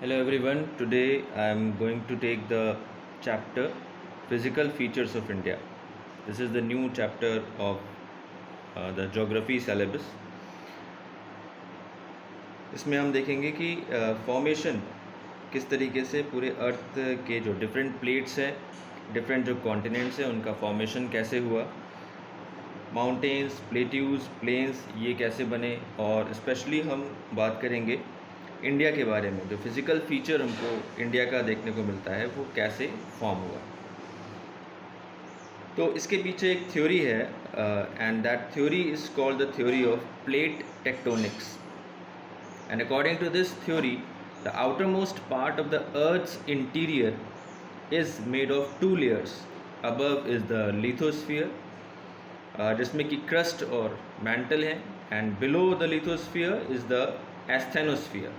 Hello everyone. Today I am going to take the chapter Physical Features of India. This is the new chapter of the geography syllabus. इसमें हम देखेंगे कि formation किस तरीके से पूरे अर्थ के जो डिफरेंट प्लेट्स हैं, डिफरेंट जो कॉन्टिनेंट्स हैं, उनका फॉर्मेशन कैसे हुआ, माउंटेन्स, प्लेट्यूज, प्लेन्स ये कैसे बने, और स्पेशली हम बात करेंगे इंडिया के बारे में। जो फिज़िकल फीचर हमको इंडिया का देखने को मिलता है वो कैसे फॉर्म हुआ। तो इसके पीछे एक थ्योरी है and that theory is called the theory of plate tectonics. And according to this theory the outermost part of the earth's interior is made of two layers. Above is the lithosphere जिसमें कि crust और mantle है, and below the lithosphere is the asthenosphere.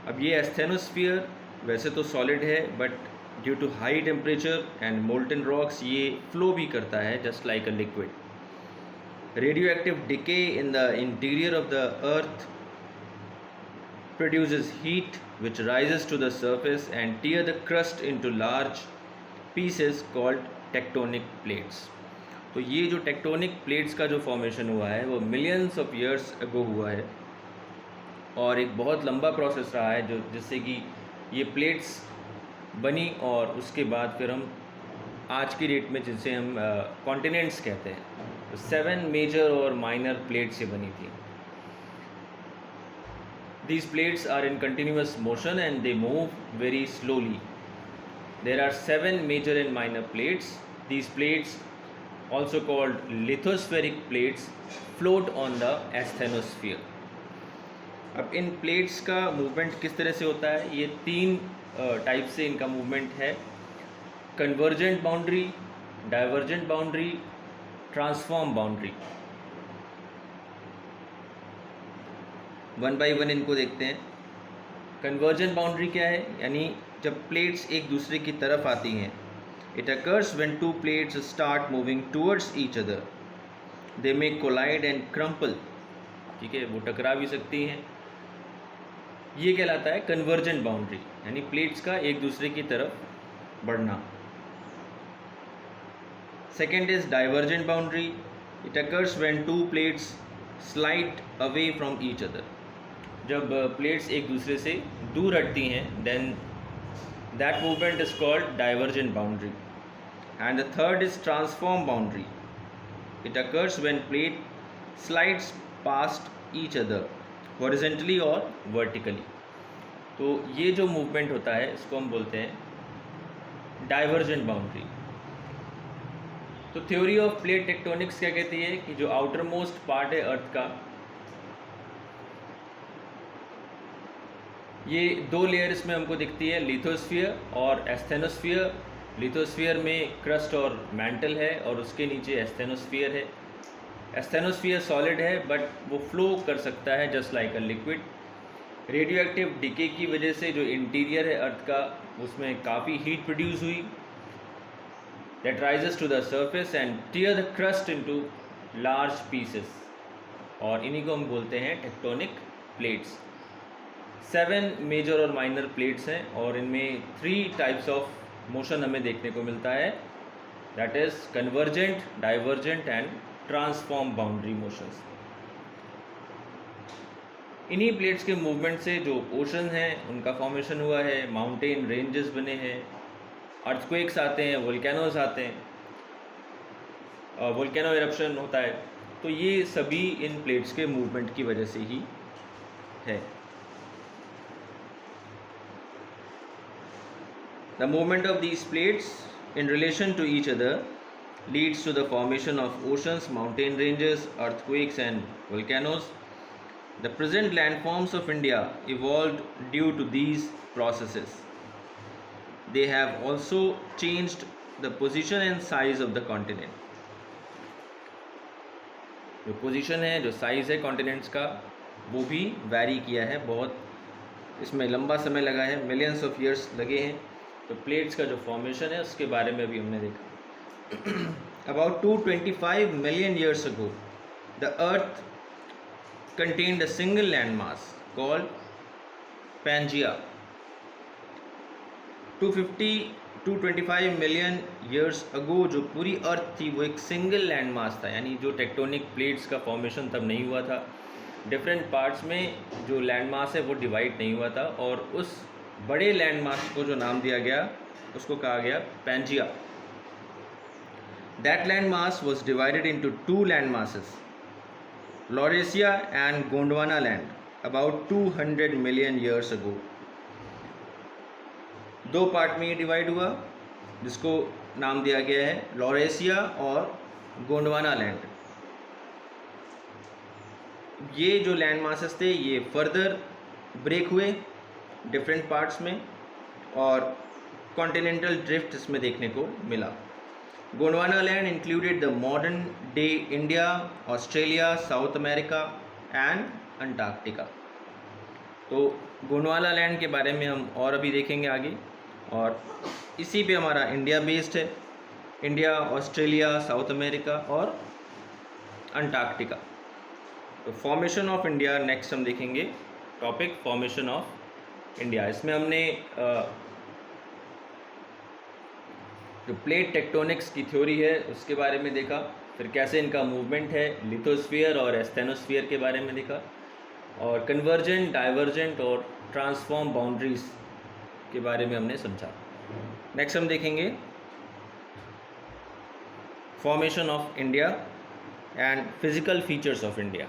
अब ये asthenosphere वैसे तो solid है, but due to high temperature and molten rocks ये फ्लो भी करता है just like a liquid. Radio active decay in the interior of the earth produces heat which rises to the surface and tear the crust into large pieces called tectonic plates। तो ये जो tectonic plates का जो formation हुआ है वो millions of years ago हुआ है, और एक बहुत लंबा प्रोसेस रहा है जो जिससे कि ये प्लेट्स बनी, और उसके बाद फिर हम आज की डेट में जिसे हम कॉन्टिनेंट्स कहते हैं, तो 7 मेजर और माइनर प्लेट्स से बनी थी। These plates are in continuous motion and they move very slowly. There are 7 major and minor plates. These plates, also called lithospheric plates, float on the asthenosphere. अब इन plates का movement किस तरह से होता है? ये 3 टाइप से इनका मूवमेंट है: convergent boundary, divergent boundary, transform boundary. One by one इनको देखते हैं। कन्वर्जेंट बाउंड्री क्या है? यानी जब प्लेट्स एक दूसरे की तरफ आती हैं। It occurs when two plates start moving towards each other, they may collide and crumple. ठीक है, वो टकरा भी सकती हैं। ये कहलाता है कन्वर्जेंट बाउंड्री, यानी प्लेट्स का एक दूसरे की तरफ बढ़ना। Second is divergent boundary. It occurs when two plates slide away from each other. जब प्लेट्स एक दूसरे से दूर हटती हैं, then that movement is called divergent boundary. And the third is transform boundary. It occurs when plate slides past each other horizontally और vertically. तो ये जो मूवमेंट होता है इसको हम बोलते हैं डाइवर्जेंट बाउंड्री। तो थ्योरी ऑफ प्लेट टेक्टोनिक्स क्या कहती है कि जो आउटर मोस्ट पार्ट है अर्थ का, ये 2 लेयर्स में हमको दिखती है, लिथोस्फीयर और एस्थेनोस्फीयर। लिथोस्फीयर में क्रस्ट और मैंटल है, और उसके नीचे एस्थेनोस्फीयर है। एस्थेनोस्फीयर सॉलिड है, बट वो फ्लो कर सकता है just like a liquid. Radio active decay की वजह से जो इंटीरियर है अर्थ का, उसमें काफ़ी हीट प्रोड्यूस हुई, that rises to the surface and tear the crust into large pieces, और इन्हीं को हम बोलते हैं टेक्टोनिक प्लेट्स। 7 मेजर और माइनर प्लेट्स हैं, और इनमें 3 टाइप्स ऑफ मोशन हमें देखने को मिलता है, that is convergent, divergent and transform boundary motions. इन्हीं प्लेट्स के मूवमेंट से जो ओशन हैं उनका फॉर्मेशन हुआ है, माउंटेन रेंजेस बने हैं, अर्थक्वेक्स आते हैं, वोल्केनोज आते हैं, वोल्केनो इरप्शन होता है। तो ये सभी इन प्लेट्स के मूवमेंट की वजह से ही है। The movement of these plates in relation to each other leads to the formation of oceans, mountain ranges, earthquakes and volcanoes. The present landforms of India evolved due to these processes. They have also changed the position and size of the continent. जो position है, जो size है continents का, वो भी vary किया है बहुत। इसमें लंबा समय लगा है, मिलियंस ऑफ ईयर्स लगे हैं। तो प्लेट्स का जो फॉर्मेशन है उसके बारे में भी हमने देखा। About 225 million years ago the earth contained a single landmass called Pangaea, 225 million years ago जो पूरी अर्थ थी वो एक सिंगल लैंड मास था, यानी जो टेक्टोनिक प्लेट्स का फॉर्मेशन तब नहीं हुआ था, डिफरेंट पार्ट्स में जो लैंड मास है वो डिवाइड नहीं हुआ था, और उस बड़े लैंड मास को जो नाम दिया गया उसको कहा गया Pangaea. That land mass was divided into 2 land masses, Laurasia and Gondwana land, about 200 million years ago. 2 part में ये डिवाइड हुआ जिसको नाम दिया गया है लॉरेशिया और गोंडवाना लैंड। ये जो लैंड मासेस थे ये फर्दर ब्रेक हुए डिफरेंट पार्ट्स में, और कॉन्टिनेंटल ड्रिफ्ट इसमें देखने को मिला। Gondwana land included the modern day India, Australia, south America and Antarctica. तो गोंडवाना लैंड के बारे में हम और अभी देखेंगे आगे, और इसी पे हमारा इंडिया बेस्ड है, इंडिया, ऑस्ट्रेलिया, साउथ अमेरिका और अंटार्कटिका। तो फॉर्मेशन ऑफ इंडिया नेक्स्ट हम देखेंगे टॉपिक, फॉर्मेशन ऑफ इंडिया। इसमें हमने जो प्लेट टेक्टोनिक्स की थ्योरी है उसके बारे में देखा, फिर कैसे इनका मूवमेंट है, लिथोस्फीयर और एस्थेनोस्फीयर के बारे में देखा, और कन्वर्जेंट, डाइवर्जेंट और ट्रांसफॉर्म बाउंड्रीज के बारे में हमने समझा। नेक्स्ट हम देखेंगे formation of India and physical features of India.